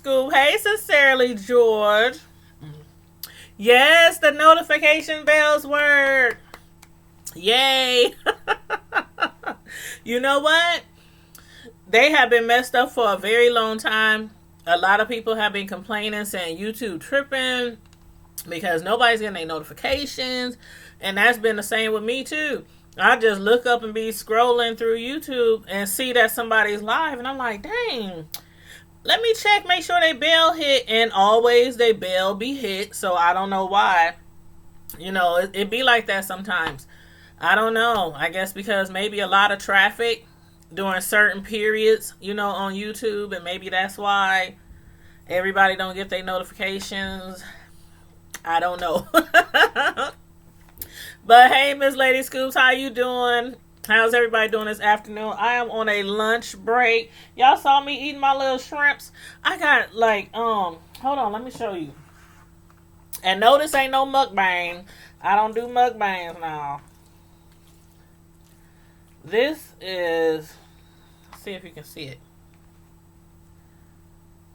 Scoop. Hey, Sincerely George. Yes, the notification bells work. Yay. You know what? They have been messed up for a very long time. A lot of people have been complaining, saying YouTube tripping because nobody's getting their notifications. And that's been the same with me too. I just look up and be scrolling through YouTube and see that somebody's live. And I'm like, dang, let me check, make sure they bell hit. And always they bell be hit. So I don't know why. You know, it be like that sometimes. I don't know. I guess because maybe a lot of traffic during certain periods, you know, on YouTube, and maybe that's why everybody don't get their notifications. I don't know. But hey, Miss Lady Scoops, how you doing? How's everybody doing this afternoon? I am on a lunch break. Y'all saw me eating my little shrimps. I got like, hold on, let me show you. And no, this ain't no mukbang. I don't do mukbangs now. This is, let's see if you can see it.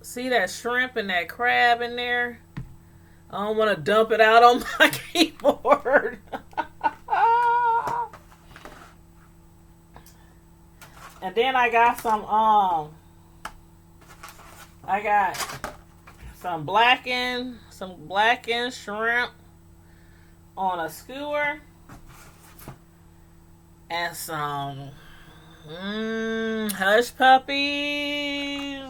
See that shrimp and that crab in there? I don't want to dump it out on my keyboard. And then I got some blackened shrimp on a skewer. And some hush puppies.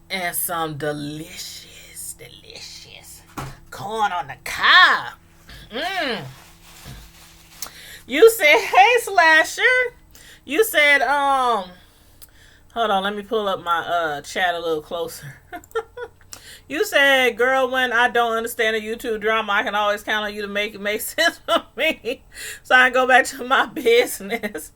And some delicious corn on the cob. You said, hey, Slasher. You said, hold on, let me pull up my chat a little closer. You said, girl, when I don't understand a YouTube drama, I can always count on you to make it make sense for me. So I can go back to my business.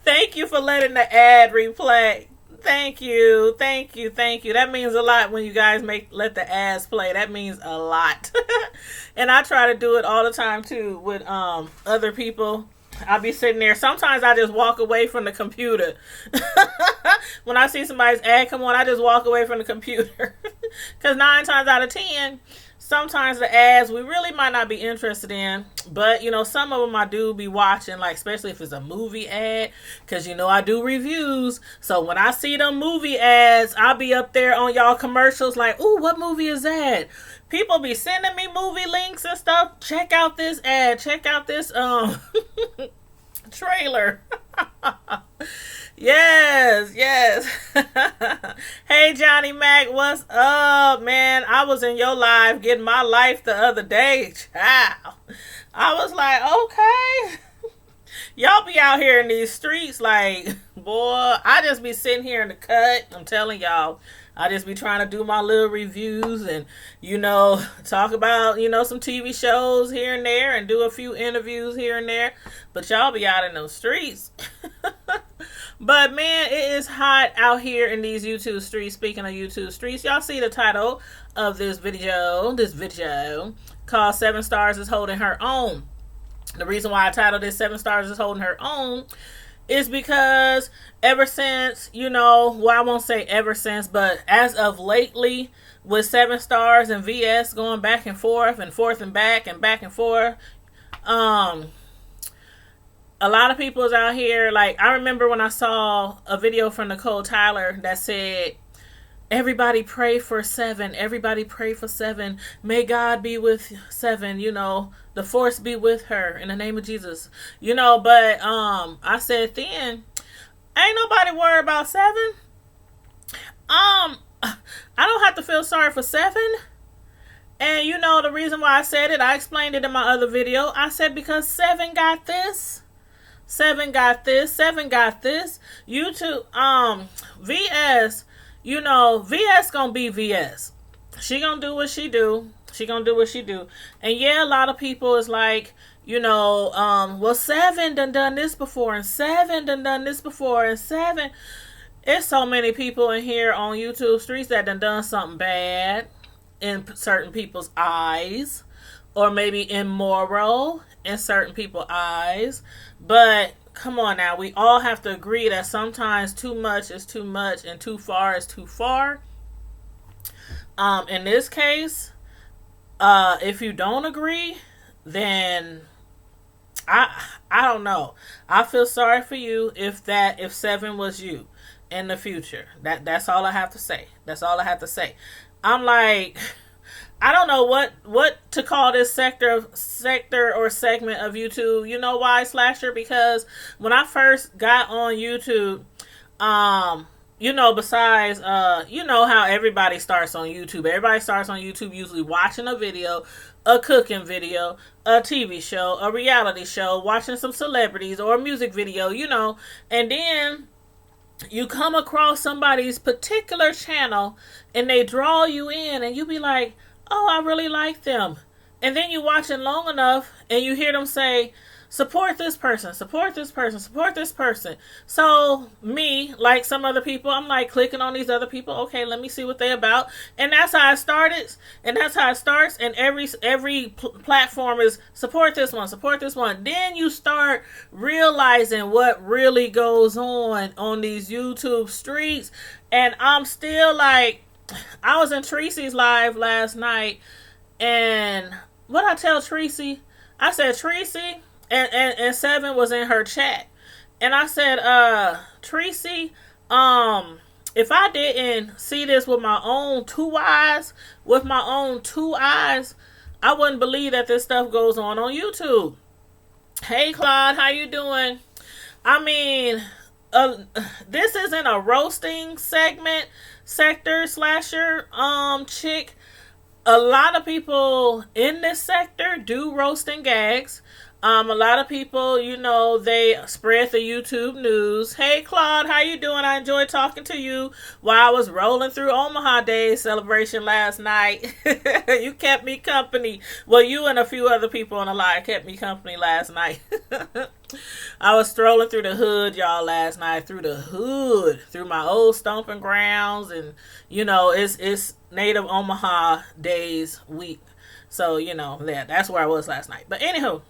Thank you for letting the ad replay. Thank you. That means a lot when you guys let the ads play. That means a lot. And I try to do it all the time too with other people. I'll be sitting there. Sometimes I just walk away from the computer. When I see somebody's ad come on, I just walk away from the computer. Because 9 times out of 10, sometimes the ads we really might not be interested in. But, you know, some of them I do be watching, like especially if it's a movie ad. Because, you know, I do reviews. So when I see them movie ads, I'll be up there on y'all commercials like, ooh, what movie is that? People be sending me movie links and stuff. Check out this ad. Check out this trailer. Yes. Hey, Johnny Mac, what's up, man? I was in your live getting my life the other day. Child. I was like, okay. Y'all be out here in these streets like, boy, I just be sitting here in the cut. I'm telling y'all. I just be trying to do my little reviews and, you know, talk about, you know, some TV shows here and there and do a few interviews here and there. But y'all be out in those streets. But, man, it is hot out here in these YouTube streets. Speaking of YouTube streets, y'all see the title of this video called 7 Stars is Holding Her Own. The reason why I titled this 7 Stars is Holding Her Own is because ever since, you know, well, I won't say ever since, but as of lately, with 7 Stars and VS going back and forth and back and forth, a lot of people is out here, like, I remember when I saw a video from Nicole Tyler that said, everybody pray for 7, everybody pray for 7, may God be with 7, you know, the force be with her in the name of Jesus, you know. But I said then, ain't nobody worried about 7. I don't have to feel sorry for 7. And you know the reason why I said it, I explained it in my other video. I said because 7 got this. 7 got this. 7 got this. YouTube, VS, you know, VS gonna be VS. She gonna do what she do. And yeah, a lot of people is like, you know, well, 7 done this before, and 7 done this before, and 7. It's so many people in here on YouTube streets that done something bad in certain people's eyes, or maybe immoral in certain people's eyes. But come on now. We all have to agree that sometimes too much is too much and too far is too far. In this case, if you don't agree, then I don't know. I feel sorry for you if 7 was you in the future. That's all I have to say. That's all I have to say. I'm like, I don't know what to call this sector or segment of YouTube. You know why, Slasher? Because when I first got on YouTube, besides, how everybody starts on YouTube. Everybody starts on YouTube usually watching a video, a cooking video, a TV show, a reality show, watching some celebrities or a music video, and then you come across somebody's particular channel and they draw you in and you be like, oh, I really like them. And then you watch it long enough and you hear them say, support this person, support this person, support this person. So me, like some other people, I'm like clicking on these other people. Okay, let me see what they about. And that's how it started. And that's how it starts. And every platform is support this one, support this one. Then you start realizing what really goes on these YouTube streets. And I'm still like, I was in Tracy's live last night. And what I tell Tracy, I said, Tracy, and 7 was in her chat. And I said, Tracy, if I didn't see this with my own two eyes, I wouldn't believe that this stuff goes on YouTube. Hey, Claude, how you doing? I mean, this isn't a roasting sector, Slasher, chick. A lot of people in this sector do roasting gags. A lot of people, they spread the YouTube news. Hey, Claude, how you doing? I enjoyed talking to you while I was rolling through Omaha Day celebration last night. You kept me company. Well, you and a few other people on the line kept me company last night. I was strolling through the hood, y'all, last night. Through my old stomping grounds. And, it's Native Omaha Days week. So, that's where I was last night. But anywho,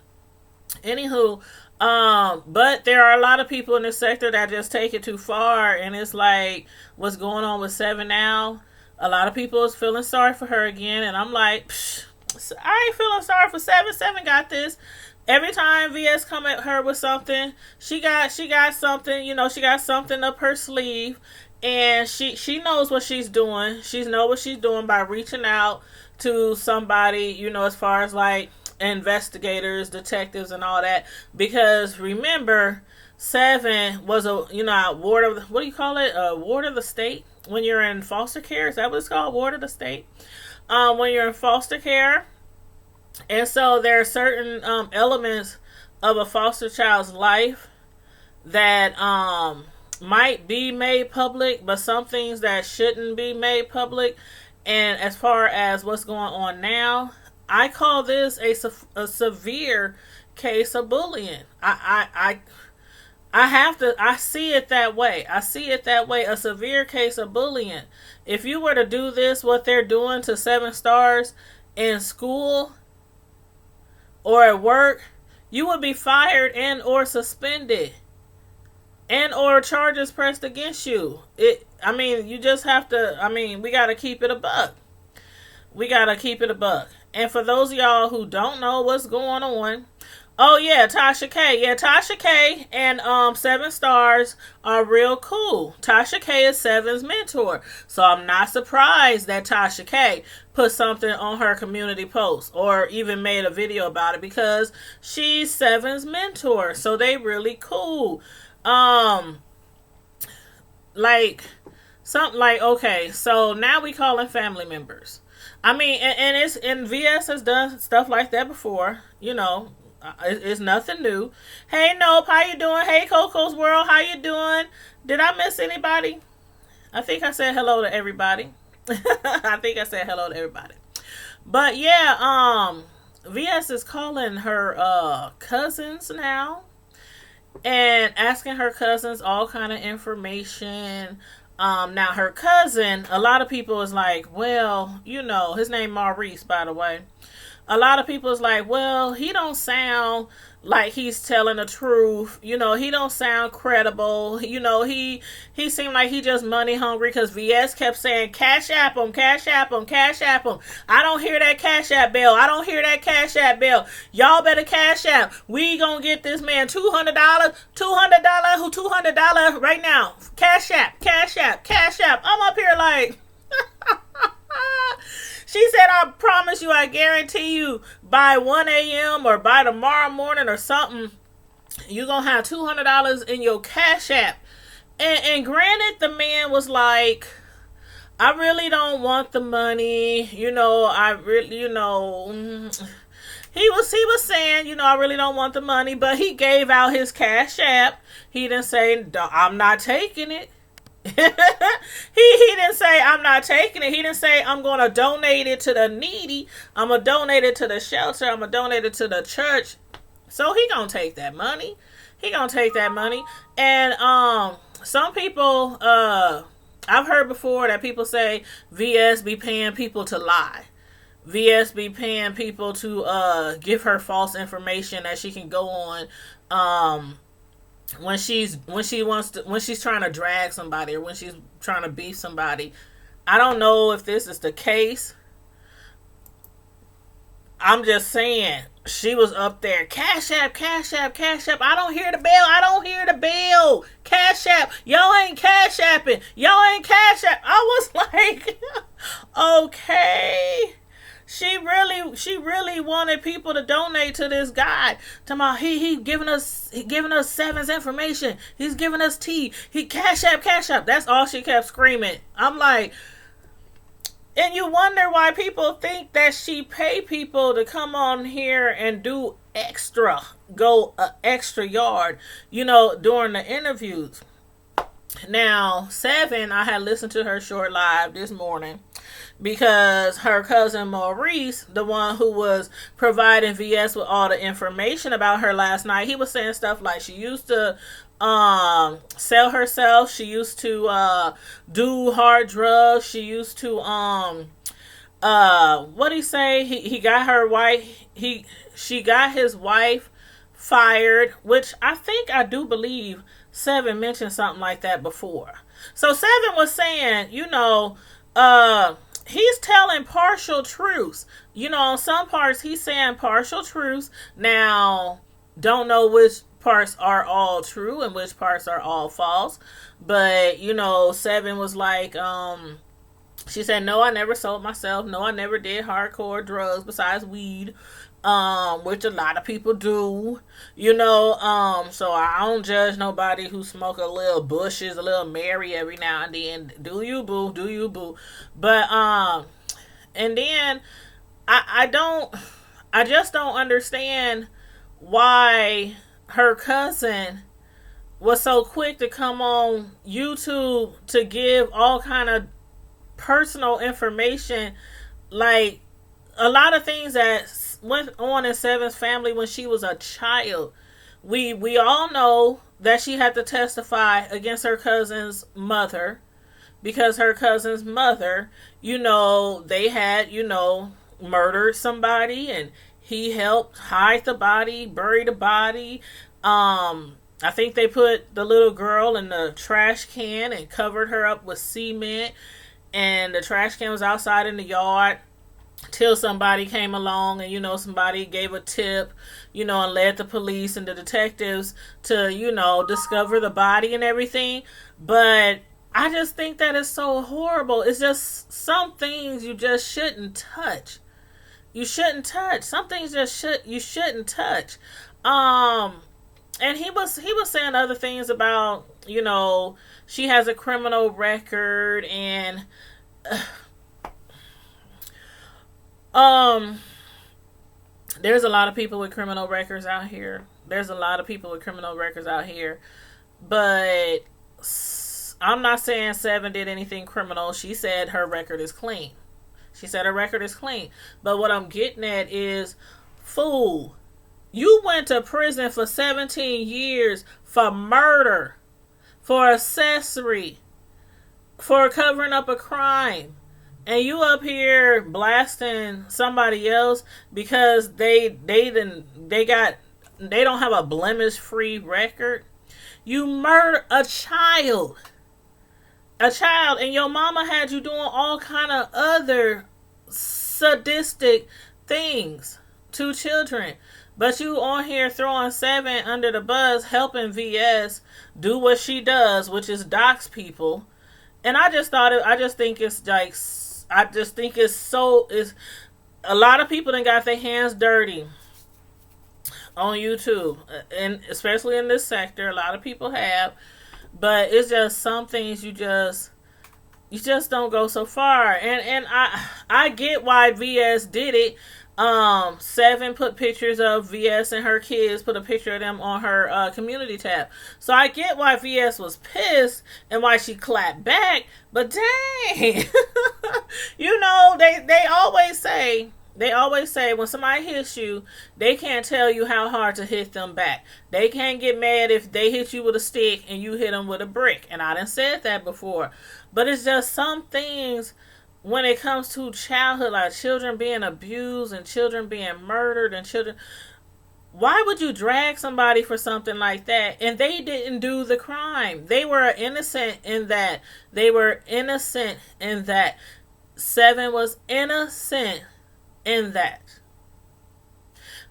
but there are a lot of people in this sector that just take it too far, and it's like, what's going on with 7 now? A lot of people is feeling sorry for her again, and I'm like, I ain't feeling sorry for 7. 7 got this. Every time VS come at her with something, she got something, she got something up her sleeve, and she knows what she's doing. She knows what she's doing by reaching out to somebody, as far as like investigators, detectives, and all that. Because remember, 7 was a ward of the, what do you call it? A ward of the state when you're in foster care. Is that what it's called? Ward of the state. When you're in foster care, and so there are certain elements of a foster child's life that might be made public, but some things that shouldn't be made public. And as far as what's going on now, I call this a severe case of bullying. I see it that way. A severe case of bullying. If you were to do this, what they're doing to 7 stars in school or at work, you would be fired and or suspended and or charges pressed against you. You just have to, we got to keep it a buck. And for those of y'all who don't know what's going on, oh yeah, Tasha K. Yeah, Tasha K and 7 stars are real cool. Tasha K is 7's mentor. So I'm not surprised that Tasha K put something on her community post or even made a video about it, because she's 7's mentor. So they really cool. Okay, so now we calling family members. And VS has done stuff like that before, it's nothing new. Hey, Nope, how you doing? Hey, Coco's World, how you doing? Did I miss anybody? I think I said hello to everybody. But yeah, VS is calling her cousins now and asking her cousins all kind of information. Now her cousin, a lot of people is like, well, his name Maurice, by the way. a lot of people is like, well, he don't sound like he's telling the truth. He don't sound credible. He seemed like he just money hungry because VS kept saying, cash app him, cash app him, cash app him. I don't hear that cash app bill. I don't hear that cash app bill. Y'all better cash app. We gonna get this man $200, $200 right now. Cash app, cash app, cash app. I'm up here like, she said, I promise you, I guarantee you, by 1 a.m. or by tomorrow morning or something, you're going to have $200 in your Cash App. And granted, the man was like, I really don't want the money. He was saying, I really don't want the money, but he gave out his Cash App. He didn't say, I'm not taking it. he didn't say I'm not taking it. He didn't say I'm going to donate it to the needy. I'm going to donate it to the shelter. I'm going to donate it to the church. So he going to take that money. And some people, I've heard before that people say VS be paying people to lie. VS be paying people to give her false information that she can go on when she's trying to drag somebody or when she's trying to beat somebody. I don't know if this is the case. I'm just saying, she was up there, cash app, cash app, cash app. I don't hear the bell. Cash app. Y'all ain't cash apping. I was like, okay. She really wanted people to donate to this guy. Talking about he giving us Seven's information. He's giving us tea. He cash app. That's all she kept screaming. I'm like, and you wonder why people think that she pay people to come on here and do go an extra yard, during the interviews. Now, Seven, I had listened to her short live this morning because her cousin Maurice, the one who was providing VS with all the information about her last night, he was saying stuff like she used to sell herself. She used to do hard drugs. She used to what he say? He got her wife. She got his wife fired, which I do believe Seven mentioned something like that before. So Seven was saying, he's telling partial truths. On some parts he's saying partial truths. Now, don't know which parts are all true and which parts are all false. But, Seven was like, she said, no, I never sold myself. No, I never did hardcore drugs besides weed. Which a lot of people do, so I don't judge nobody who smoke a little bushes, a little Mary every now and then. Do you, boo? But, and then I just don't understand why her cousin was so quick to come on YouTube to give all kind of personal information, like a lot of things that went on in Seven's family when she was a child. We all know that she had to testify against her cousin's mother because her cousin's mother, they had, murdered somebody and he helped hide the body, bury the body. I think they put the little girl in the trash can and covered her up with cement, and the trash can was outside in the yard till somebody came along and, somebody gave a tip, and led the police and the detectives to, discover the body and everything. But I just think that is so horrible. It's just some things you just shouldn't touch. You shouldn't touch. Some things you shouldn't touch. And he was saying other things about, she has a criminal record and there's a lot of people with criminal records out here. But I'm not saying Seven did anything criminal. She said her record is clean. But what I'm getting at is, fool, you went to prison for 17 years for murder, for accessory, for covering up a crime. and you up here blasting somebody else because they don't have a blemish free record. You murder a child, and your mama had you doing all kind of other sadistic things to children. But you on here throwing Seven under the bus, helping VS do what she does, which is dox people. And I just think it's like, I just think it's a lot of people that got their hands dirty on YouTube, and especially in this sector, a lot of people have. But it's just some things you just don't go so far. And I get why VS did it. Seven put pictures of VS and her kids, put a picture of them on her community tab. So I get why VS was pissed and why she clapped back. But dang, you know, they always say when somebody hits you, they can't tell you how hard to hit them back. They can't get mad if they hit you with a stick and you hit them with a brick. And I done said that before. But it's just some things when it comes to childhood, like children being abused and children being murdered and children. Why would you drag somebody for something like that? And they didn't do the crime. They were innocent in that. Seven was innocent in that.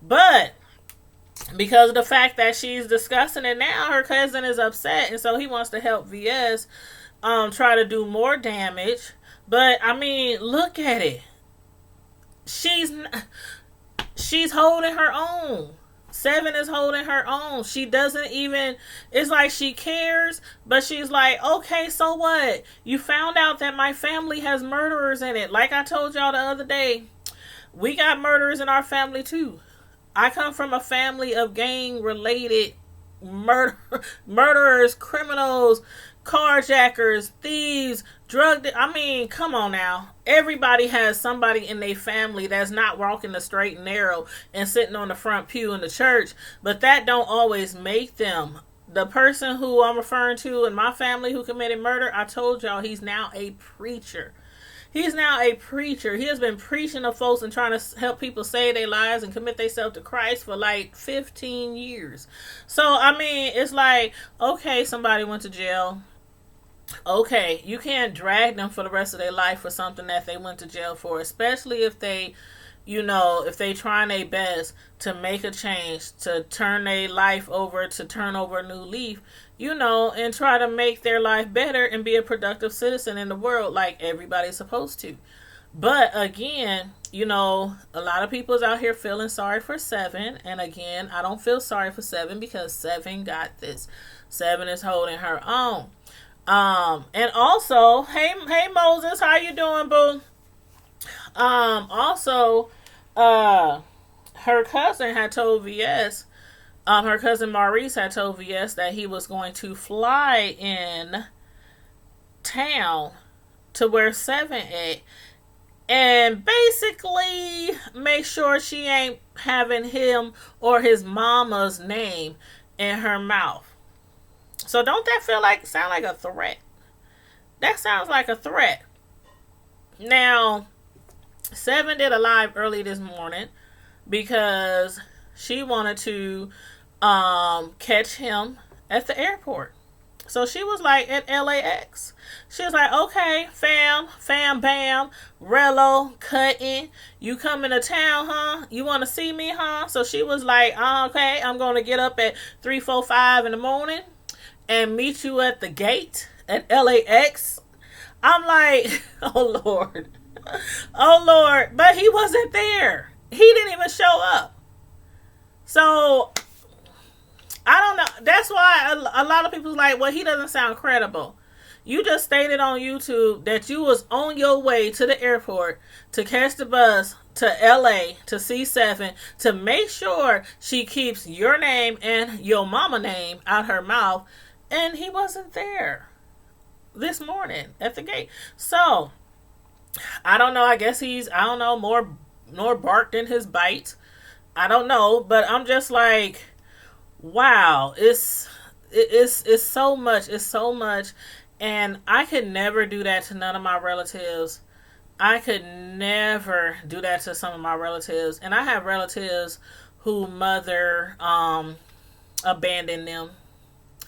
But because of the fact that she's discussing it now, her cousin is upset, and so he wants to help VS try to do more damage. But I mean, look at it. She's holding her own. Seven is holding her own. She doesn't even, it's like she cares, but she's like, okay, so what? You found out that my family has murderers in it. Like I told y'all the other day, we got murderers in our family too. I come from a family of gang-related murderers, criminals, carjackers, thieves, I mean, come on now. Everybody has somebody in their family that's not walking the straight and narrow and sitting on the front pew in the church, but that don't always make them. The person who I'm referring to in my family who committed murder, I told y'all he's now a preacher. He's now a preacher. He has been preaching to folks and trying to help people save their lives and commit themselves to Christ for like 15 years. So, I mean, it's like, okay, somebody went to jail. Okay, you can't drag them for the rest of their life for something that they went to jail for, especially if they, you know, if they trying their best to make a change, to turn their life over, to turn over a new leaf, you know, and try to make their life better and be a productive citizen in the world like everybody's supposed to. But again, you know, a lot of people's out here feeling sorry for Seven. And again, I don't feel sorry for Seven because Seven got this. Seven is holding her own. And also, hey Moses, how you doing, boo? Also, her cousin had told VS, her cousin Maurice had told VS that he was going to fly in town to where Seven at and basically make sure she ain't having him or his mama's name in her mouth. So don't that sound like a threat? That sounds like a threat. Now, Seven did a live early this morning because she wanted to catch him at the airport. So she was like at LAX. She was like, okay, fam, bam, Rello, cutting. You coming to town, huh? You want to see me, huh? So she was like, okay, I'm going to get up at 3, 4, 5 in the morning and meet you at the gate at LAX. I'm like, oh Lord. Oh Lord. But he wasn't there. He didn't even show up. So I don't know. That's why a lot of people's like, well, he doesn't sound credible. You just stated on YouTube that you was on your way to the airport to catch the bus to LA to see Seven to make sure she keeps your name and your mama name out her mouth. And he wasn't there this morning at the gate. So, I don't know. I guess he's, I don't know, more barked than his bite. I don't know. But I'm just like, wow. It's so much. It's so much. And I could never do that to none of my relatives. I could never do that to some of my relatives. And I have relatives who mother abandoned them.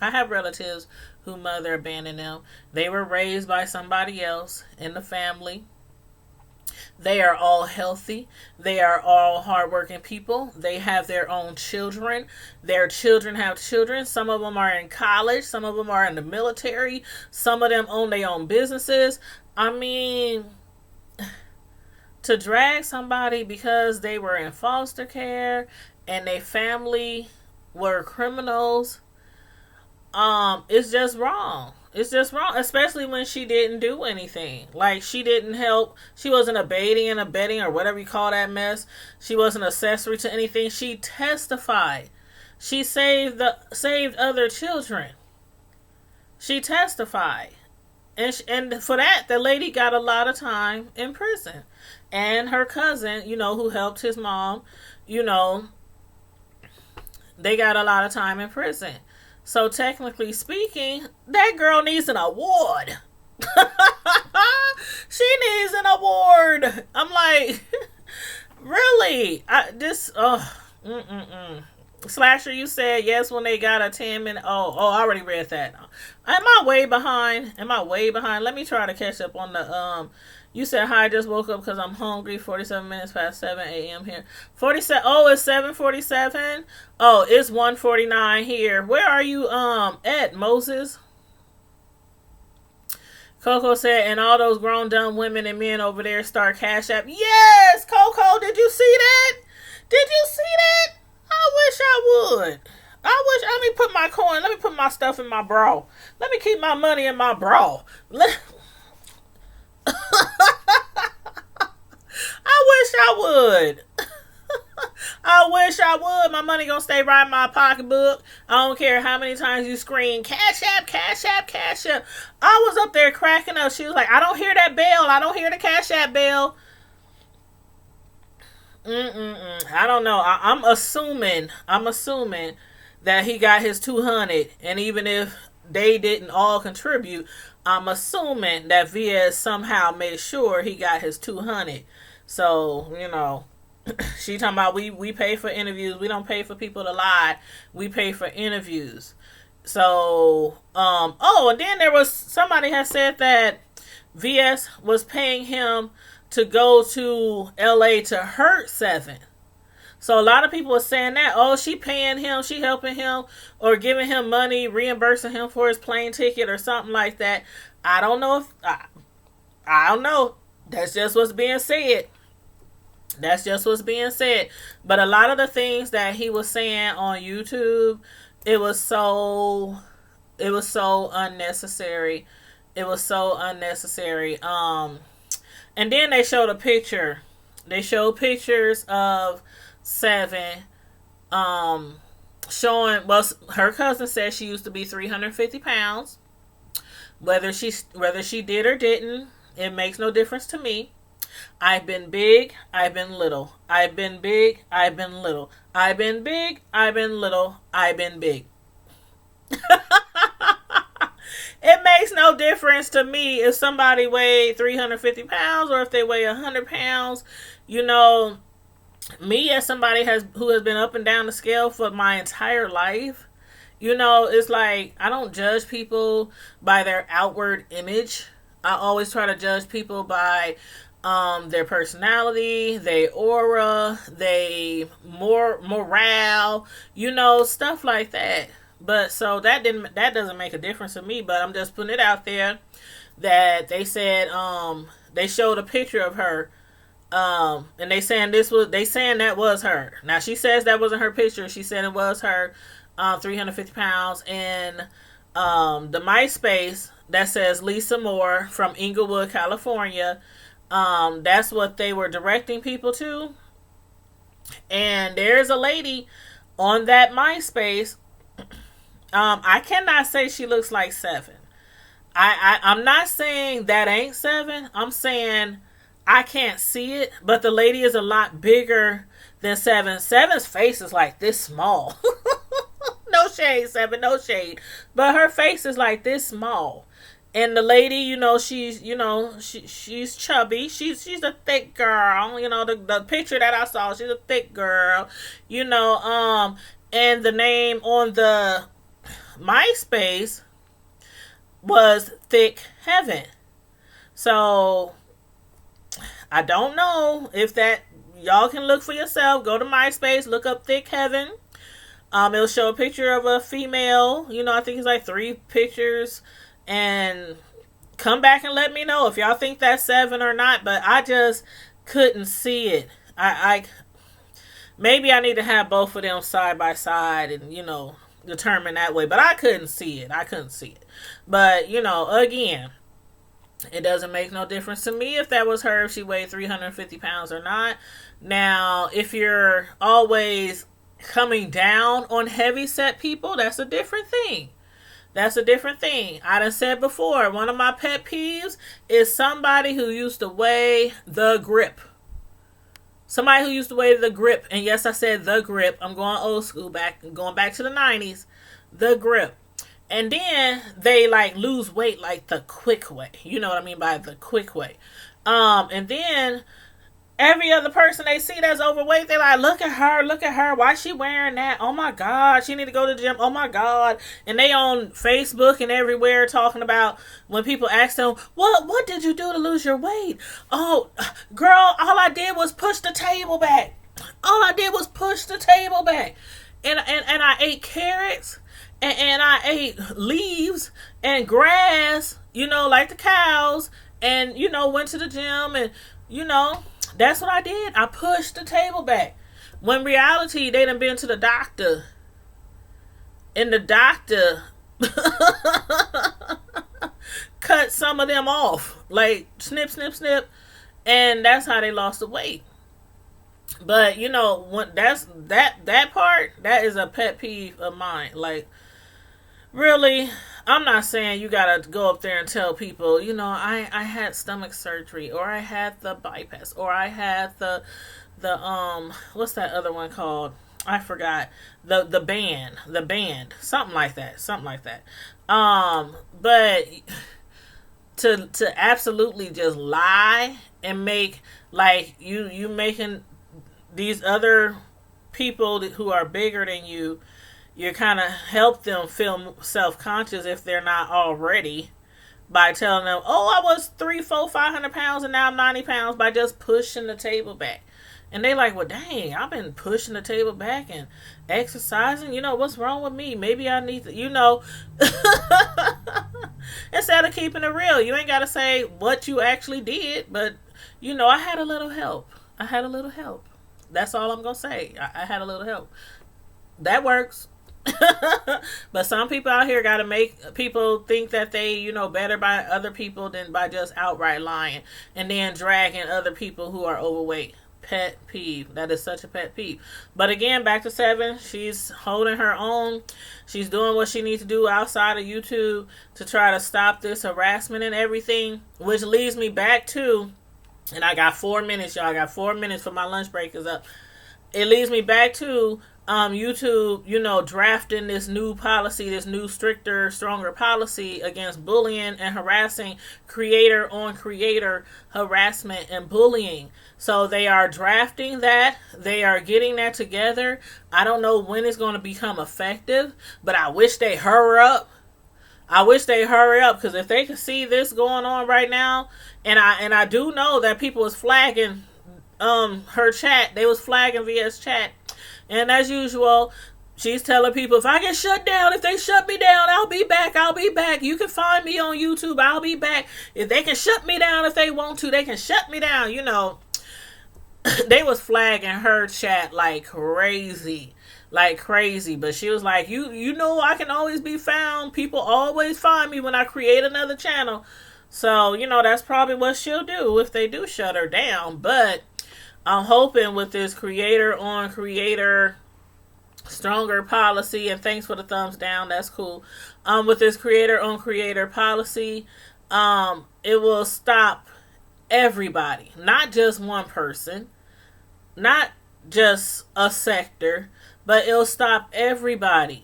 I have relatives who mother abandoned them. They were raised by somebody else in the family. They are all healthy. They are all hardworking people. They have their own children. Their children have children. Some of them are in college. Some of them are in the military. Some of them own their own businesses. I mean, to drag somebody because they were in foster care and their family were criminals, it's just wrong. It's just wrong, especially when she didn't do anything. Like, she didn't help. She wasn't aiding and abetting or whatever you call that mess. She wasn't accessory to anything. She testified. She saved other children. She testified. And for that, the lady got a lot of time in prison. And her cousin, who helped his mom, they got a lot of time in prison. So technically speaking, that girl needs an award. She needs an award. I'm like, really? Slasher, you said yes when they got a 10-minute. Oh, I already read that. Am I way behind? Let me try to catch up on the You said hi. I just woke up because I'm hungry. 47 minutes past 7 a.m. here. 47. Oh, it's 7:47. Oh, it's 1:49 here. Where are you at, Moses? Coco said, and all those grown dumb women and men over there start Cash App. Yes, Coco. Did you see that? I wish I would. Let me put my coin. Let me put my stuff in my bra. Let me keep my money in my bra. I wish I would. My money gonna stay right in my pocketbook. I don't care how many times you scream, Cash App, Cash App, Cash App. I was up there cracking up. She was like, I don't hear that bell. I don't hear the Cash App bell. I don't know. I'm assuming that he got his 200, and even if they didn't all contribute, I'm assuming that VS somehow made sure he got his 200. So, she talking about we pay for interviews. We don't pay for people to lie. We pay for interviews. So, and then there was somebody had said that VS was paying him to go to LA to hurt Seven. So a lot of people are saying that, she paying him, she helping him, or giving him money, reimbursing him for his plane ticket or something like that. I don't know I don't know. That's just what's being said. But a lot of the things that he was saying on YouTube, it was so unnecessary. And then they showed a picture. They showed pictures of Seven, showing. Well, her cousin said she used to be 350 pounds. Whether she did or didn't, it makes no difference to me. I've been big. I've been little. I've been big. I've been little. I've been big. I've been little. I've been big. It makes no difference to me if somebody weighed 350 pounds or if they weigh 100 pounds. Me as somebody who has been up and down the scale for my entire life, it's like I don't judge people by their outward image. I always try to judge people by their personality, their aura, their morale, stuff like that. But so that doesn't make a difference to me, but I'm just putting it out there that they said they showed a picture of her and they saying that was her. Now she says that wasn't her picture. She said it was her 350 pounds, and the MySpace that says Lisa Moore from Inglewood, California. That's what they were directing people to. And there's a lady on that MySpace. I cannot say she looks like Seven. I'm not saying that ain't Seven. I'm saying I can't see it, but the lady is a lot bigger than Seven. Seven's face is like this small. No shade, Seven, no shade. But her face is like this small. And the lady, she's chubby. She's a thick girl. The picture that I saw, she's a thick girl. And the name on the MySpace was Thick Heaven. So I don't know if that, y'all can look for yourself. Go to MySpace, look up Thick Heaven. It'll show a picture of a female. I think it's like 3 pictures. And come back and let me know if y'all think that's 7 or not. But I just couldn't see it. I maybe I need to have both of them side by side and, determine that way. But I couldn't see it. But, again, it doesn't make no difference to me if that was her, if she weighed 350 pounds or not. Now, if you're always coming down on heavy set people, that's a different thing. I done said before, one of my pet peeves is somebody who used to weigh the grip. And yes, I said the grip. I'm going old school, going back to the 90s. The grip. And then they lose weight the quick way. You know what I mean by the quick way. And then every other person they see that's overweight, they look at her. Why is she wearing that? Oh my God, she need to go to the gym. Oh my God. And they on Facebook and everywhere talking about when people ask them, what did you do to lose your weight? Oh, girl, all I did was push the table back. And I ate carrots and I ate leaves and grass, like the cows, and, went to the gym and, that's what I did. I pushed the table back. When reality, they done been to the doctor. And the doctor cut some of them off. Snip, snip, snip. And that's how they lost the weight. But, when that part, that is a pet peeve of mine. Really, I'm not saying you gotta go up there and tell people, I had stomach surgery, or I had the bypass, or I had the what's that other one called? I forgot. The band, something like that. But to absolutely just lie and make you making these other people who are bigger than you kind of help them feel self-conscious if they're not already, by telling them, oh, I was 300, 400, 500 pounds and now I'm 90 pounds by just pushing the table back. And they well, dang, I've been pushing the table back and exercising. What's wrong with me? Maybe I need to, instead of keeping it real, you ain't got to say what you actually did, but, I had a little help. That's all I'm going to say. I had a little help. That works. But some people out here got to make people think that they, better by other people than by just outright lying and then dragging other people who are overweight. Pet peeve. That is such a pet peeve. But again, back to 7. She's holding her own. She's doing what she needs to do outside of YouTube to try to stop this harassment and everything, which leads me back to, and I got 4 minutes, y'all. I got 4 minutes for my lunch break is up. It leads me back to YouTube, drafting this new policy, this new stricter, stronger policy against bullying and harassing, creator on creator harassment and bullying. So they are drafting that. They are getting that together. I don't know when it's going to become effective, but I wish they hurry up. Because if they could see this going on right now, and I do know that people was flagging her chat. They was flagging VS chat. And as usual, she's telling people, if I get shut down, if they shut me down, I'll be back. You can find me on YouTube. I'll be back. If they can shut me down if they want to, they can shut me down. They was flagging her chat like crazy. But she was like, I can always be found. People always find me when I create another channel. So, that's probably what she'll do if they do shut her down. But I'm hoping with this creator on creator stronger policy, and thanks for the thumbs down, that's cool. With this creator on creator policy, it will stop everybody, not just one person, not just a sector, but it'll stop everybody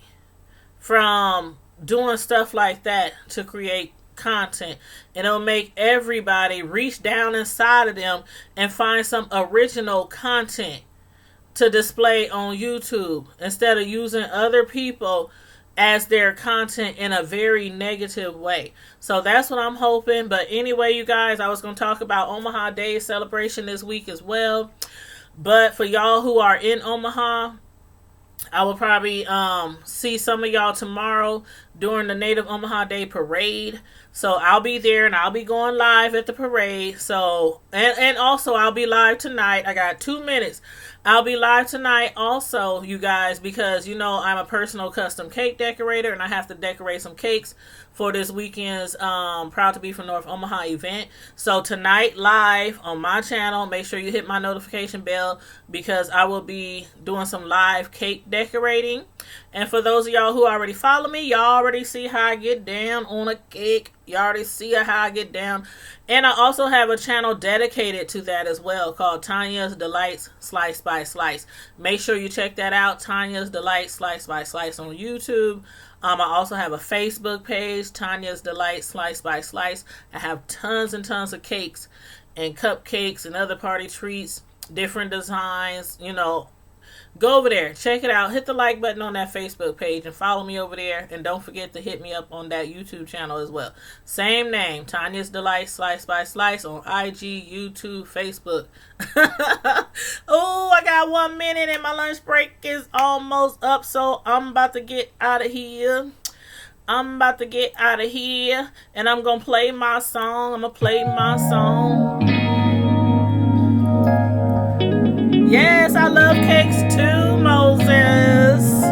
from doing stuff like that to create content, and it'll make everybody reach down inside of them and find some original content to display on YouTube instead of using other people as their content in a very negative way. So that's what I'm hoping. But anyway, you guys, I was going to talk about Omaha Day celebration this week as well. But for y'all who are in Omaha, I will probably see some of y'all tomorrow during the Native Omaha Day Parade. So I'll be there and I'll be going live at the parade. So and also I'll be live tonight. I got 2 minutes. I'll be live tonight also, you guys, because you know I'm a personal custom cake decorator and I have to decorate some cakes for this weekend's Proud to Be from North Omaha event. So tonight live on my channel, make sure you hit my notification bell because I will be doing some live cake decorating. And for those of y'all who already follow me, y'all already see how I get down on a cake. You already see how I get down. And I also have a channel dedicated to that as well called Tanya's Delights Slice by Slice. Make sure you check that out, Tanya's Delights Slice by Slice on YouTube. I also have a Facebook page, Tanya's Delights Slice by Slice. I have tons and tons of cakes and cupcakes and other party treats, different designs, you know. Go over there, check it out, hit the like button on that Facebook page and follow me over there, and don't forget to hit me up on that YouTube channel as well. Same name, Tanya's Delight Slice by Slice on IG, YouTube, Facebook. Oh, I got 1 minute and my lunch break is almost up, so I'm about to get out of here. And I'm going to play my song. Yes, I love cakes too, Moses.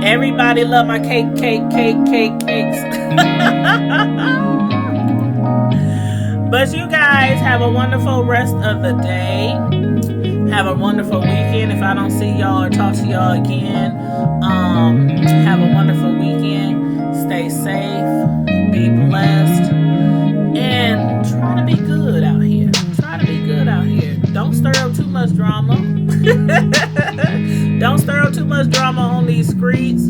Everybody love my cakes. But you guys have a wonderful rest of the day. Have a wonderful weekend. If I don't see y'all or talk to y'all again, have a wonderful weekend. Stay safe. Be blessed. And try to be good out here. Don't stir up too much drama. Don't stir up too much drama on these streets.